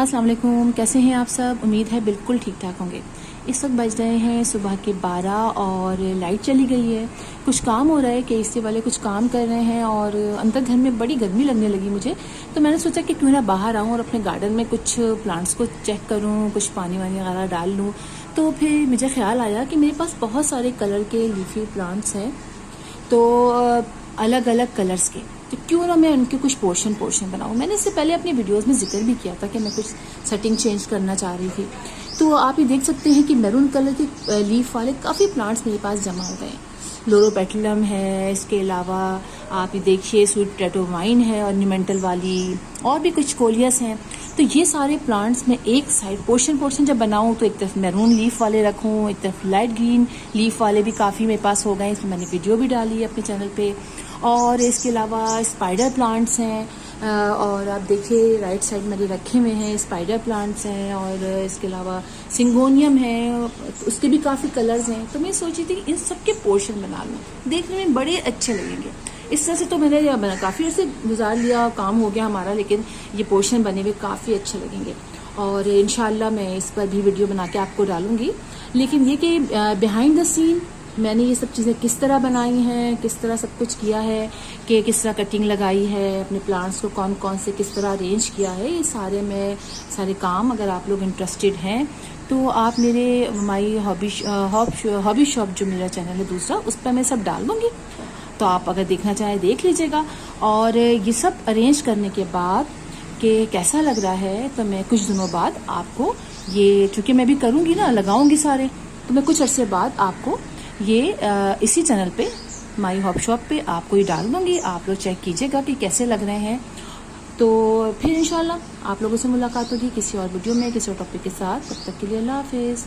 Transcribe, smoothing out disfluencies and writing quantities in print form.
अस्सलाम वालेकुम, कैसे हैं आप सब। उम्मीद है बिल्कुल ठीक ठाक होंगे। इस वक्त बज रहे हैं सुबह के 12 और लाइट चली गई है। कुछ काम हो रहा है कि एसी वाले कुछ काम कर रहे हैं और अंदर घर में बड़ी गर्मी लगने लगी मुझे। तो मैंने सोचा कि क्यों ना बाहर आऊँ और अपने गार्डन में कुछ प्लांट्स को चेक करूँ, कुछ पानी वानी वगैरह डाल लूँ। तो फिर मुझे ख्याल आया कि मेरे पास बहुत सारे कलर के लीफी प्लांट्स हैं, तो अलग अलग कलर्स के, तो क्यों ना मैं उनके कुछ पोर्शन बनाऊँ। मैंने इससे पहले अपनी वीडियोस में जिक्र भी किया था कि मैं कुछ सेटिंग चेंज करना चाह रही थी। तो आप ये देख सकते हैं कि मैरून कलर के लीफ वाले काफ़ी प्लांट्स मेरे पास जमा हो गए हैं। लोरोपेटलम है, इसके अलावा आप ये देखिए स्वीट पोटैटो वाइन है, ऑर्नामेंटल वाली, और भी कुछ कोलियस हैं। तो ये सारे प्लांट्स मैं एक साइड पोर्शन जब बनाऊँ तो एक तरफ मैरून लीफ वाले रखूँ, एक तरफ लाइट ग्रीन लीफ वाले भी काफ़ी मेरे पास हो गए। इसमें मैंने वीडियो भी डाली है अपने चैनल पे। और इसके अलावा स्पाइडर प्लांट्स हैं, और आप देखिए राइट साइड मेरे रखे हुए हैं स्पाइडर प्लांट्स हैं, और इसके अलावा सिंगोनियम है, उसके भी काफ़ी कलर्स हैं। तो मैं सोची थी कि इन सब के पोर्शन बना लूँ, देखने में बड़े अच्छे लगेंगे। इस तरह से तो मैंने काफ़ी अर्से गुजार लिया, काम हो गया हमारा, लेकिन ये पोर्शन बने हुए काफ़ी अच्छे लगेंगे। और इंशाल्लाह मैं इस पर भी वीडियो बना के आपको डालूंगी। लेकिन ये कि बिहाइंड द सीन मैंने ये सब चीज़ें किस तरह बनाई हैं, किस तरह सब कुछ किया है, कि किस तरह कटिंग लगाई है, अपने प्लांट्स को कौन कौन से किस तरह अरेंज किया है, ये सारे काम अगर आप लोग इंटरेस्टेड हैं तो आप मेरे माई हॉबी शॉप जो मेरा चैनल है दूसरा, उस पर मैं सब डाल दूँगी। तो आप अगर देखना चाहें देख लीजिएगा। और ये सब अरेंज करने के बाद कि कैसा लग रहा है, तो मैं कुछ दिनों बाद आपको ये, चूँकि मैं भी करूँगी ना, लगाऊँगी सारे, तो मैं कुछ अर्से बाद आपको ये इसी चैनल पे माई हॉबी शॉप पे आपको ये डाल दूँगी। आप लोग चेक कीजिएगा कि कैसे लग रहे हैं। तो फिर इंशाल्लाह आप लोगों से मुलाकात होगी किसी और वीडियो में, किसी और टॉपिक के साथ। तब तक के लिए अल्लाह हाफिज़।